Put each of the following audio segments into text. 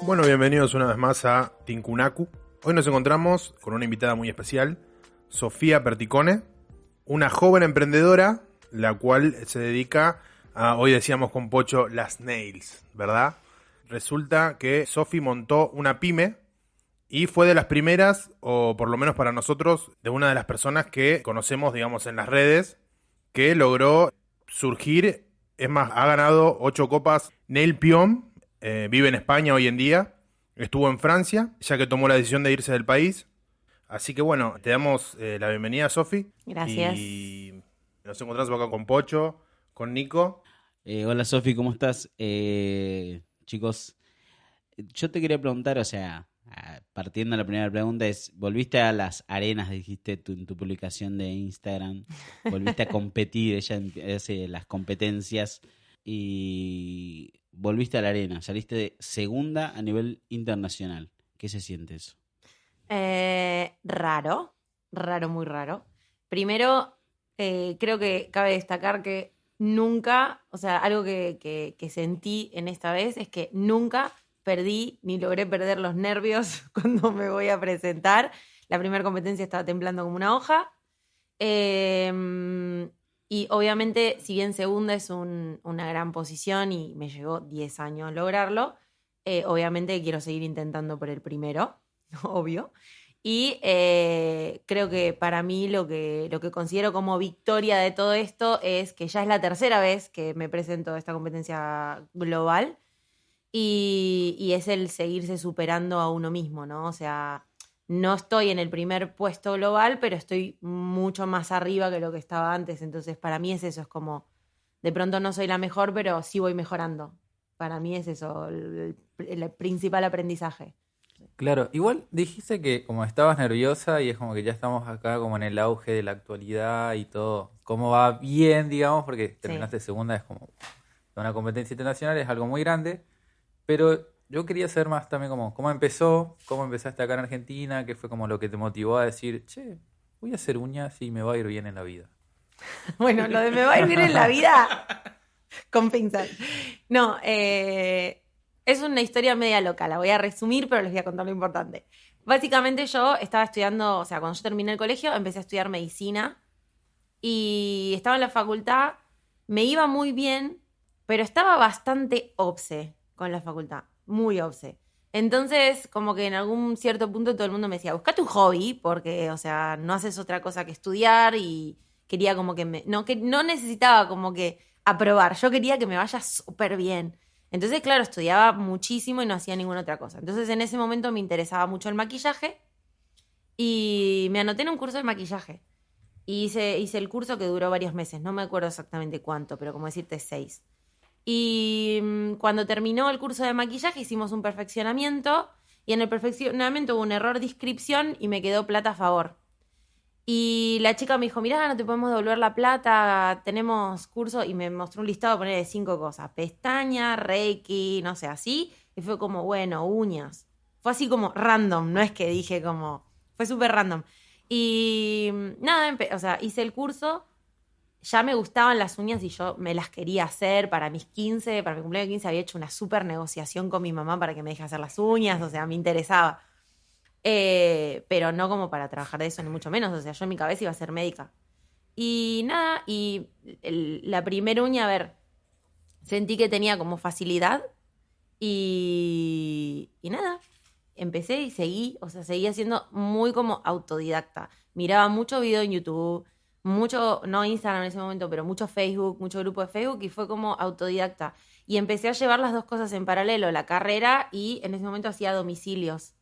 Bueno, bienvenidos una vez más a Tincunacu. Hoy nos encontramos con una invitada muy especial, Sofía Perticone, una joven emprendedora, la cual se dedica a, hoy decíamos con Pocho, las nails, ¿verdad? Resulta que Sofi montó una pyme y fue de las primeras, o por lo menos para nosotros, de una de las personas que conocemos, digamos, en las redes, que logró surgir. Es más, ha ganado 8 copas Nail Pion, vive en España hoy en día, estuvo en Francia, ya que tomó la decisión de irse del país. Así que bueno, te damos la bienvenida, Sofi. Gracias. Y nos encontramos acá con Pocho, con Nico. Hola Sofi, ¿cómo estás? Chicos, yo te quería preguntar, o sea, partiendo de la primera pregunta es, ¿volviste a las arenas, dijiste en tu publicación de Instagram? ¿Volviste a competir? Ella hace las competencias y volviste a la arena, saliste de segunda a nivel internacional. ¿Qué se siente eso? Raro, muy raro. Primero, creo que cabe destacar que nunca, o sea, algo que sentí en esta vez es que nunca perdí ni logré perder los nervios cuando me voy a presentar. La primera competencia estaba temblando como una hoja. Y obviamente, si bien segunda es una gran posición y me llevó 10 años lograrlo, obviamente quiero seguir intentando por el primero, obvio. Y creo que para mí lo que considero como victoria de todo esto es que ya es la tercera vez que me presento a esta competencia global y es el seguirse superando a uno mismo, ¿no? O sea, no estoy en el primer puesto global, pero estoy mucho más arriba que lo que estaba antes. Entonces, para mí es eso, es como, de pronto no soy la mejor, pero sí voy mejorando. Para mí es eso, el principal aprendizaje. Claro, igual dijiste que como estabas nerviosa y es como que ya estamos acá como en el auge de la actualidad y todo, cómo va bien, digamos, porque Sí. terminaste segunda, es como una competencia internacional, es algo muy grande, pero yo quería saber más también como cómo empezó, cómo empezaste acá en Argentina, qué fue como lo que te motivó a decir, che, voy a hacer uñas y me va a ir bien en la vida. Bueno, lo de me va a ir bien en la vida, con pinzas. No, es una historia media loca, la voy a resumir, pero les voy a contar lo importante. Básicamente yo estaba estudiando, o sea, cuando yo terminé el colegio, empecé a estudiar medicina y estaba en la facultad, me iba muy bien, pero estaba bastante obse con la facultad, muy obse. Entonces, como que en algún cierto punto todo el mundo me decía, buscate un hobby, porque, o sea, no haces otra cosa que estudiar y quería como que no necesitaba como que aprobar, yo quería que me vaya súper bien. Entonces, claro, estudiaba muchísimo y no hacía ninguna otra cosa. Entonces, en ese momento me interesaba mucho el maquillaje y me anoté en un curso de maquillaje. Y hice el curso que duró varios meses, no me acuerdo exactamente cuánto, pero como decirte 6. Y cuando terminó el curso de maquillaje hicimos un perfeccionamiento y en el perfeccionamiento hubo un error de inscripción y me quedó plata a favor. Y la chica me dijo, mirá, no te podemos devolver la plata, tenemos curso, y me mostró un listado de 5 cosas, pestaña, reiki, no sé, así, y fue como, bueno, uñas. Fue así como random, no es que dije como, fue súper random. Y nada, o sea, hice el curso, ya me gustaban las uñas y yo me las quería hacer para mis 15, para mi cumpleaños de 15 había hecho una súper negociación con mi mamá para que me deje hacer las uñas, o sea, me interesaba. Pero no como para trabajar de eso, ni mucho menos. O sea, yo en mi cabeza iba a ser médica. Y nada, y la primera uña, a ver, sentí que tenía como facilidad y nada, empecé y seguí, o sea, seguí haciendo muy como autodidacta. Miraba mucho video en YouTube, mucho, no Instagram en ese momento, pero mucho Facebook, mucho grupo de Facebook y fue como autodidacta. Y empecé a llevar las dos cosas en paralelo, la carrera y en ese momento hacía domicilios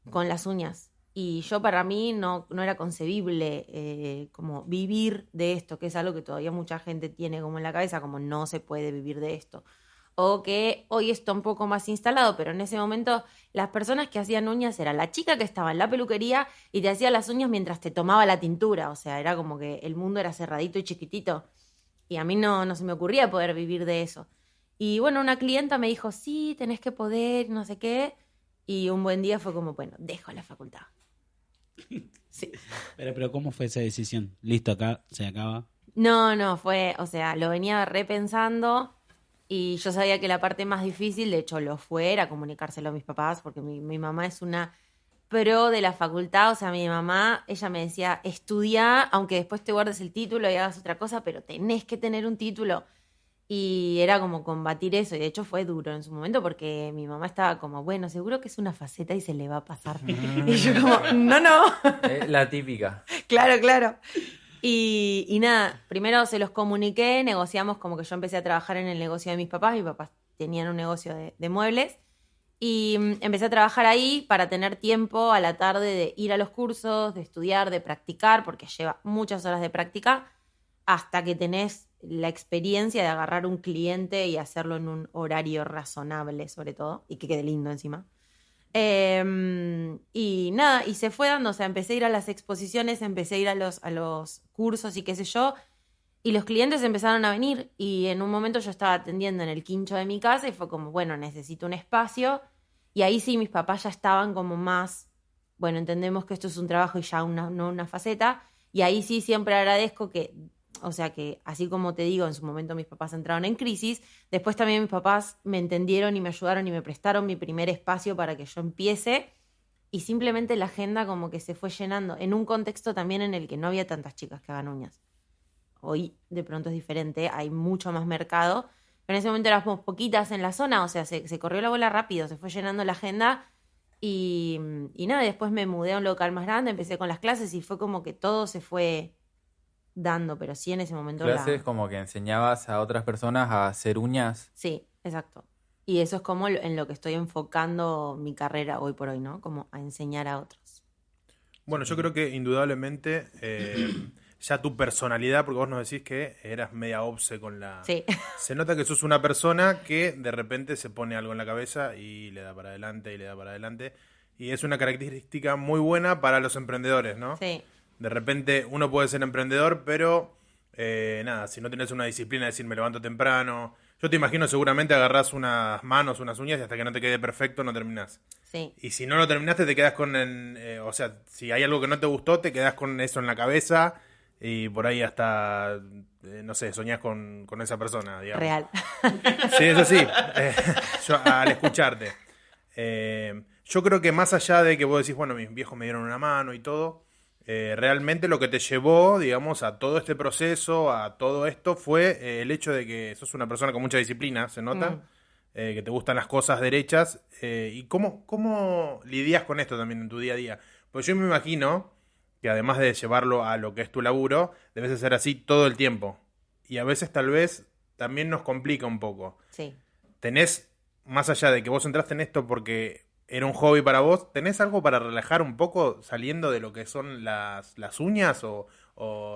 con las uñas. Y yo para mí no era concebible como vivir de esto, que es algo que todavía mucha gente tiene como en la cabeza, como no se puede vivir de esto. O que hoy está un poco más instalado, pero en ese momento las personas que hacían uñas era la chica que estaba en la peluquería y te hacía las uñas mientras te tomaba la tintura. O sea, era como que el mundo era cerradito y chiquitito. Y a mí no se me ocurría poder vivir de eso. Y bueno, una clienta me dijo, sí, tenés que poder, no sé qué. Y un buen día fue como, bueno, dejo la facultad. Sí. Pero ¿cómo fue esa decisión? Listo, acá se acaba. No, fue, o sea, lo venía repensando Y yo sabía que la parte más difícil, de hecho lo fue, era comunicárselo a mis papás, porque mi mamá es una pro de la facultad. O sea, mi mamá, ella me decía, estudia, aunque después te guardes el título y hagas otra cosa, pero tenés que tener un título. Y era como combatir eso, y de hecho fue duro en su momento porque mi mamá estaba como, bueno, seguro que es una faceta y se le va a pasar. Y yo como, no. La típica. Claro, claro. Y nada, primero se los comuniqué, negociamos como que yo empecé a trabajar en el negocio de mis papás tenían un negocio de muebles, y empecé a trabajar ahí para tener tiempo a la tarde de ir a los cursos, de estudiar, de practicar, porque lleva muchas horas de práctica, hasta que tenés la experiencia de agarrar un cliente y hacerlo en un horario razonable, sobre todo, y que quede lindo encima. Y nada, y se fue dando, o sea, empecé a ir a las exposiciones, empecé a ir a los cursos y qué sé yo, y los clientes empezaron a venir, y en un momento yo estaba atendiendo en el quincho de mi casa y fue como, bueno, necesito un espacio, y ahí sí mis papás ya estaban como más, bueno, entendemos que esto es un trabajo y ya no una faceta, y ahí sí siempre agradezco que, o sea, que así como te digo, en su momento mis papás entraron en crisis, después también mis papás me entendieron y me ayudaron y me prestaron mi primer espacio para que yo empiece, y simplemente la agenda como que se fue llenando en un contexto también en el que no había tantas chicas que hagan uñas. Hoy de pronto es diferente, hay mucho más mercado, pero en ese momento éramos poquitas en la zona, o sea, se corrió la bola rápido, se fue llenando la agenda. Y nada, después me mudé a un local más grande, empecé con las clases y fue como que todo se fue dando, pero sí en ese momento Clases como que enseñabas a otras personas a hacer uñas. Sí, exacto. Y eso es como en lo que estoy enfocando mi carrera hoy por hoy, ¿no? Como a enseñar a otros. Bueno, yo creo que indudablemente ya tu personalidad, porque vos nos decís que eras media obse con la... Sí, Se nota que sos una persona que de repente se pone algo en la cabeza y le da para adelante y le da para adelante. Y es una característica muy buena para los emprendedores, ¿no? sí, De repente uno puede ser emprendedor, pero nada, si no tienes una disciplina de decir me levanto temprano, yo te imagino seguramente agarrás unas manos, unas uñas y hasta que no te quede perfecto no terminás. sí. Y si no lo terminaste te quedas con, o sea, si hay algo que no te gustó te quedás con eso en la cabeza y por ahí hasta, no sé, soñás con esa persona, digamos. Real. Sí, eso sí, yo al escucharte. Yo creo que más allá de que vos decís, bueno, mis viejos me dieron una mano y todo, realmente lo que te llevó, digamos, a todo este proceso, a todo esto, fue el hecho de que sos una persona con mucha disciplina, se nota, que te gustan las cosas derechas. ¿Y cómo lidias con esto también en tu día a día? Pues yo me imagino que además de llevarlo a lo que es tu laburo, debes hacer así todo el tiempo. Y a veces tal vez también nos complica un poco. Sí. ¿Tenés, más allá de que vos entraste en esto porque era un hobby para vos, tenés algo para relajar un poco saliendo de lo que son las uñas o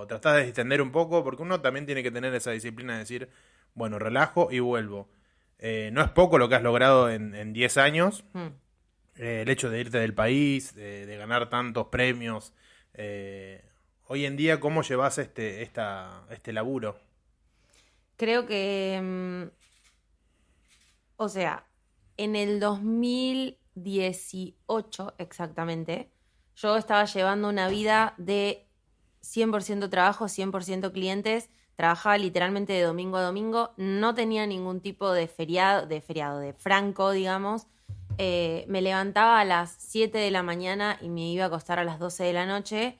tratás de distender un poco? Porque uno también tiene que tener esa disciplina de decir, bueno, relajo y vuelvo. No es poco lo que has logrado en 10 años. Mm. El hecho de irte del país, de ganar tantos premios. Hoy en día, ¿cómo llevas este laburo? Creo que, o sea, en el 2018 exactamente, yo estaba llevando una vida de 100% trabajo, 100% clientes, trabajaba literalmente de domingo a domingo, no tenía ningún tipo de feriado, de franco, digamos. Me levantaba a las 7 de la mañana y me iba a acostar a las 12 de la noche.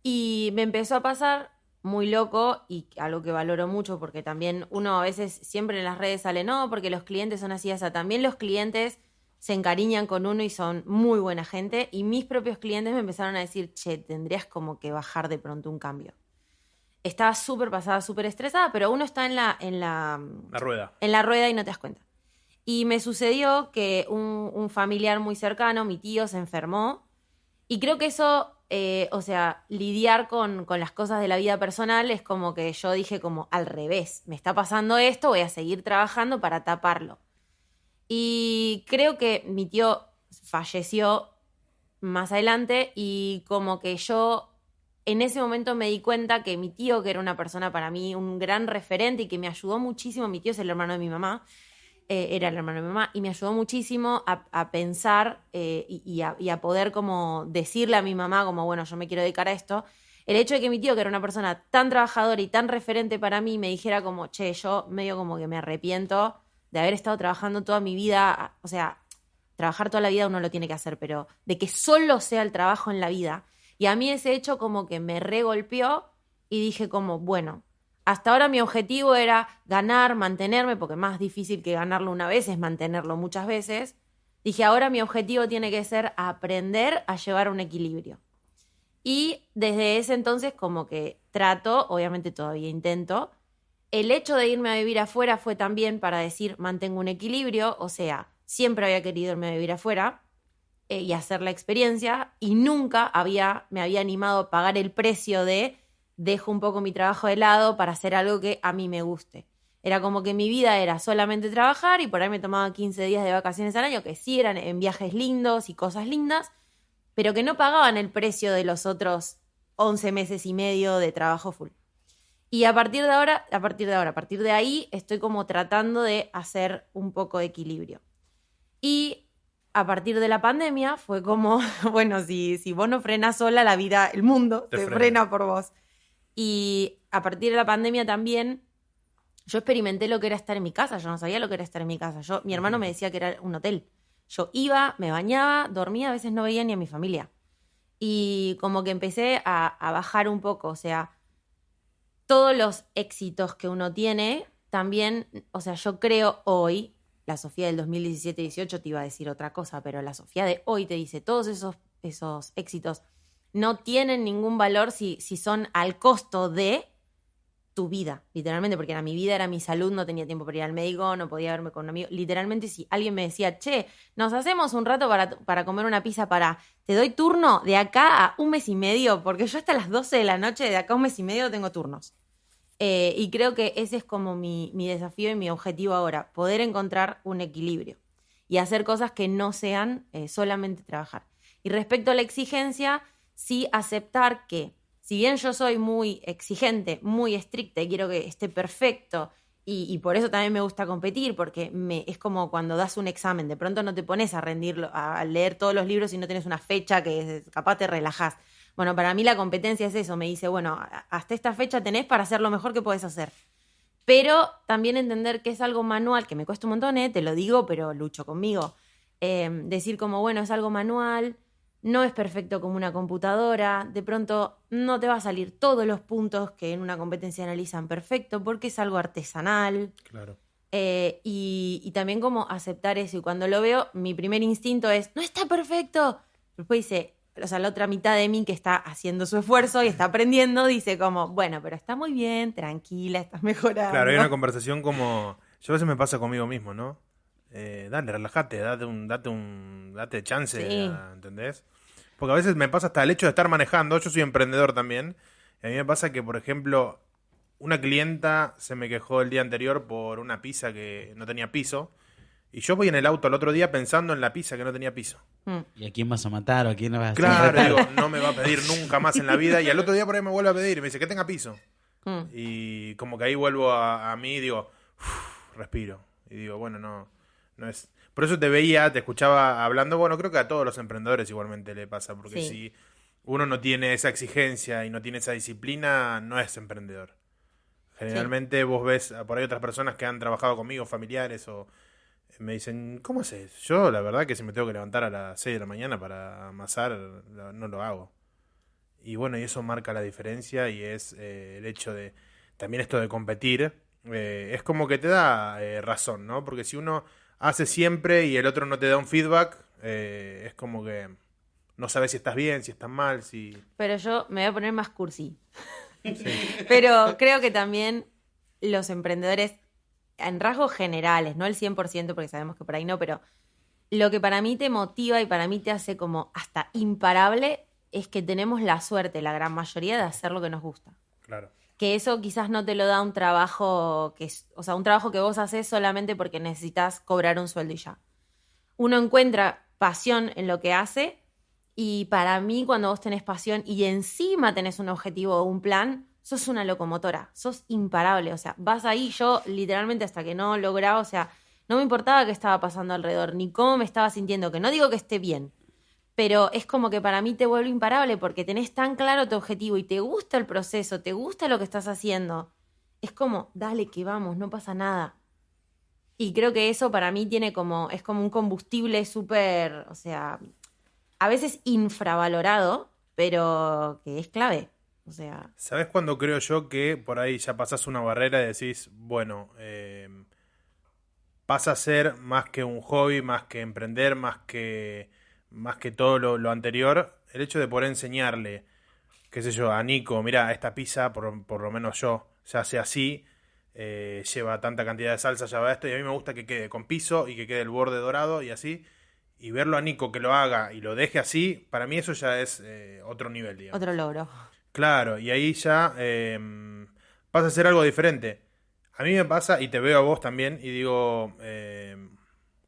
Y me empezó a pasar muy loco, y algo que valoro mucho porque también uno a veces siempre en las redes sale, no, porque los clientes son así, así. También los clientes se encariñan con uno y son muy buena gente, y mis propios clientes me empezaron a decir, che, tendrías como que bajar de pronto un cambio. Estaba súper pasada, súper estresada, pero uno está La rueda. en la rueda y no te das cuenta. Y me sucedió que un familiar muy cercano, mi tío, se enfermó, y creo que eso, o sea, lidiar con las cosas de la vida personal es como que yo dije como al revés, me está pasando esto, voy a seguir trabajando para taparlo. Y creo que mi tío falleció más adelante, y como que yo en ese momento me di cuenta que mi tío, que era una persona para mí, un gran referente y que me ayudó muchísimo, mi tío es el hermano de mi mamá, era el hermano de mi mamá, y me ayudó muchísimo a pensar y a poder como decirle a mi mamá como, bueno, yo me quiero dedicar a esto. el hecho de que mi tío, que era una persona tan trabajadora y tan referente para mí, me dijera como, che, yo medio como que me arrepiento de haber estado trabajando toda mi vida, o sea, trabajar toda la vida uno lo tiene que hacer, pero de que solo sea el trabajo en la vida. Y a mí ese hecho como que me regolpeó y dije como, bueno, hasta ahora mi objetivo era ganar, mantenerme, porque más difícil que ganarlo una vez es mantenerlo muchas veces. Dije, ahora mi objetivo tiene que ser aprender a llevar un equilibrio. Y desde ese entonces como que trato, obviamente todavía intento, el hecho de irme a vivir afuera fue también para decir mantengo un equilibrio, o sea, siempre había querido irme a vivir afuera y hacer la experiencia y nunca me había animado a pagar el precio de dejo un poco mi trabajo de lado para hacer algo que a mí me guste. Era como que mi vida era solamente trabajar y por ahí me tomaba 15 días de vacaciones al año, que sí eran en viajes lindos y cosas lindas, pero que no pagaban el precio de los otros 11 meses y medio de trabajo full. Y a partir de ahí, estoy como tratando de hacer un poco de equilibrio. Y a partir de la pandemia fue como, bueno, si vos no frenás sola, la vida, el mundo Te se frena. frena por vos. Y a partir de la pandemia también, yo experimenté lo que era estar en mi casa. Yo no sabía lo que era estar en mi casa. Mi hermano me decía que era un hotel. Yo iba, me bañaba, dormía, a veces no veía ni a mi familia. Y como que empecé a bajar un poco, o sea, todos los éxitos que uno tiene, también, o sea, yo creo hoy, la Sofía del 2017-18 te iba a decir otra cosa, pero la Sofía de hoy te dice, todos esos éxitos no tienen ningún valor si son al costo de tu vida, literalmente, porque era mi vida, era mi salud, no tenía tiempo para ir al médico, no podía verme con un amigo. Literalmente, si alguien me decía, che, nos hacemos un rato para comer una pizza te doy turno de acá a un mes y medio, porque yo hasta las 12 de la noche, de acá a un mes y medio, tengo turnos. Y creo que ese es como mi desafío y mi objetivo ahora, poder encontrar un equilibrio y hacer cosas que no sean solamente trabajar. Y respecto a la exigencia, sí aceptar que si bien yo soy muy exigente, muy estricta y quiero que esté perfecto, y por eso también me gusta competir, porque es como cuando das un examen, de pronto no te pones a rendirlo, a leer todos los libros y no tienes una fecha que capaz te relajás. Bueno, para mí la competencia es eso, me dice, bueno, hasta esta fecha tenés para hacer lo mejor que podés hacer. Pero también entender que es algo manual, que me cuesta un montón, te lo digo, pero lucho conmigo. Decir como, bueno, es algo manual, no es perfecto como una computadora, de pronto no te va a salir todos los puntos que en una competencia analizan perfecto, porque es algo artesanal. Claro. Y también como aceptar eso. Y cuando lo veo, mi primer instinto es, no está perfecto. Después dice, o sea, la otra mitad de mí que está haciendo su esfuerzo y está aprendiendo, dice como, bueno, pero está muy bien, tranquila, estás mejorando. Claro, hay una conversación como... Yo a veces me pasa conmigo mismo, ¿no? Dale, relájate, date chance, Sí. ¿entendés? Porque a veces me pasa hasta el hecho de estar manejando, yo soy emprendedor también, y a mí me pasa que, por ejemplo, una clienta se me quejó el día anterior por una pizza que no tenía piso, y yo voy en el auto el otro día pensando en la pizza que no tenía piso. ¿Y a quién vas a matar o a quién no vas a Claro, retar? digo, no me va a pedir nunca más en la vida, y al otro día por ahí me vuelve a pedir, y me dice que tenga piso. Mm. Y como que ahí vuelvo a mí y digo, respiro. Y digo, bueno, no es... Por eso te escuchaba hablando, bueno, creo que a todos los emprendedores igualmente le pasa, porque Sí. si uno no tiene esa exigencia y no tiene esa disciplina, no es emprendedor. Generalmente vos ves por ahí otras personas que han trabajado conmigo, familiares, o me dicen, ¿cómo haces? Yo la verdad que si me tengo que levantar a las 6 de la mañana para amasar, no lo hago. Y bueno, y eso marca la diferencia y es el hecho de, también esto de competir, es como que te da razón, ¿no? Porque si uno hace siempre y el otro no te da un feedback, es como que no sabes si estás bien, si estás mal, si... Pero yo me voy a poner más cursi. Pero creo que también los emprendedores, en rasgos generales, no el 100%, porque sabemos que por ahí no, pero lo que para mí te motiva y para mí te hace como hasta imparable es que tenemos la suerte, la gran mayoría, de hacer lo que nos gusta. Claro. Que eso quizás no te lo da un trabajo o sea, un trabajo que vos haces solamente porque necesitas cobrar un sueldo y ya. Uno encuentra pasión en lo que hace y para mí cuando vos tenés pasión y encima tenés un objetivo o un plan, sos una locomotora, sos imparable, o sea, vas ahí, yo literalmente hasta que no lograba, o sea, no me importaba qué estaba pasando alrededor, ni cómo me estaba sintiendo, que no digo que esté bien, pero es como que para mí te vuelve imparable porque tenés tan claro tu objetivo y te gusta el proceso, te gusta lo que estás haciendo. Es como, dale que vamos, no pasa nada. Y creo que eso para mí es como un combustible súper, o sea, a veces infravalorado, pero que es clave. O sea, ¿Sabes cuándo creo yo que por ahí ya pasás una barrera y decís, bueno, pasa a ser más que un hobby, más que emprender, más que todo lo anterior, el hecho de poder enseñarle, qué sé yo, a Nico, mira, esta pizza, por lo menos yo, se hace así, lleva tanta cantidad de salsa, lleva esto, y a mí me gusta que quede con piso y que quede el borde dorado y así, y verlo a Nico que lo haga y lo deje así, para mí eso ya es otro nivel, digamos. otro logro. Claro, y ahí ya pasa a ser algo diferente. A mí me pasa, y te veo a vos también, y digo,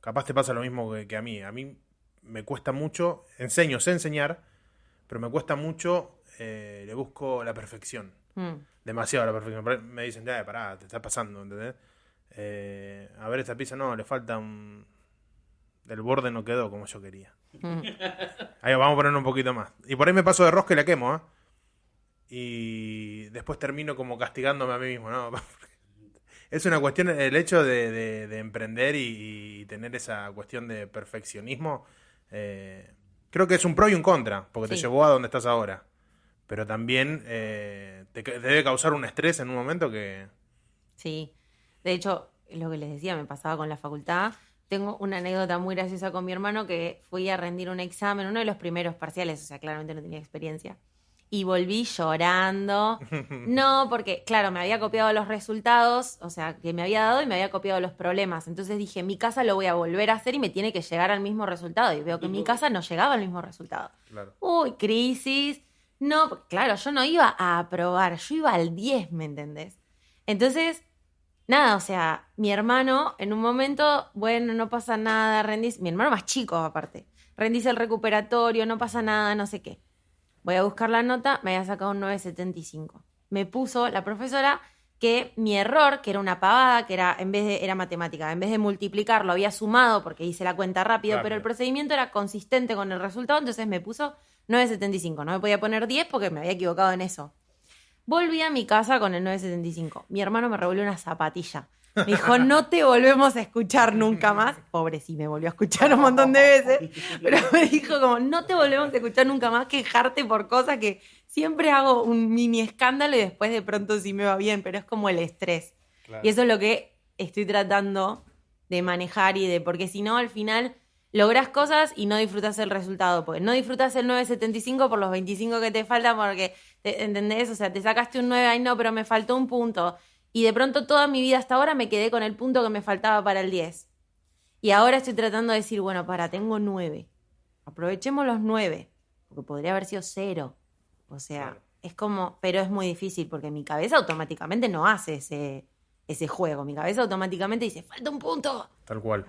capaz te pasa lo mismo que a mí. A mí me cuesta mucho, sé enseñar, pero me cuesta mucho, le busco la perfección. Mm. Demasiado la perfección. Me dicen, ya, pará, te está pasando, ¿entendés? A ver, esta pizza no, le falta un... El borde no quedó como yo quería. Mm. Ahí vamos a poner un poquito más. Y por ahí me paso de rosca y la quemo, ¿eh? Y después termino como castigándome a mí mismo, ¿no? Es una cuestión, el hecho de emprender y tener esa cuestión de perfeccionismo, creo que es un pro y un contra, porque te Sí. llevó a donde estás ahora. Pero también te debe causar un estrés en un momento que... Sí. De hecho, lo que les decía, me pasaba con la facultad. Tengo una anécdota muy graciosa con mi hermano que fui a rendir un examen, uno de los primeros parciales, o sea, claramente no tenía experiencia. Y volví llorando. No, porque, claro, me había copiado los resultados, o sea, que me había dado y me había copiado los problemas. Entonces dije, mi casa lo voy a volver a hacer y me tiene que llegar al mismo resultado. Y veo que en mi casa no llegaba al mismo resultado. Claro. Uy, crisis. No, porque, claro, yo no iba a aprobar, yo iba al 10, ¿me entendés? Entonces, nada, o sea, mi hermano en un momento, bueno, no pasa nada, rendís, mi hermano más chico aparte, rendís el recuperatorio, no pasa nada, no sé qué. Voy a buscar la nota, me había sacado un 9,75. Me puso la profesora que mi error, que era una pavada, que era era matemática, en vez de multiplicar lo había sumado porque hice la cuenta rápido, pero el procedimiento era consistente con el resultado, entonces me puso 9,75. No me podía poner 10 porque me había equivocado en eso. Volví a mi casa con el 9,75. Mi hermano me revolvió una zapatilla. Me dijo, no te volvemos a escuchar nunca más. Pobre, sí, me volvió a escuchar un montón de veces. Pero me dijo como, no te volvemos a escuchar nunca más, quejarte por cosas que siempre hago un mini escándalo y después de pronto sí me va bien, pero es como el estrés. Claro. Y eso es lo que estoy tratando de manejar porque si no, al final lográs cosas y no disfrutas el resultado. Porque no disfrutas el 9,75 por los 25 que te faltan porque, ¿entendés? O sea, te sacaste un 9, ay no, pero me faltó un punto. Y de pronto toda mi vida hasta ahora me quedé con el punto que me faltaba para el 10. Y ahora estoy tratando de decir, bueno, tengo 9. Aprovechemos los 9, porque podría haber sido 0. O sea, Claro. es como, pero es muy difícil porque mi cabeza automáticamente no hace ese juego. Mi cabeza automáticamente dice, falta un punto. Tal cual.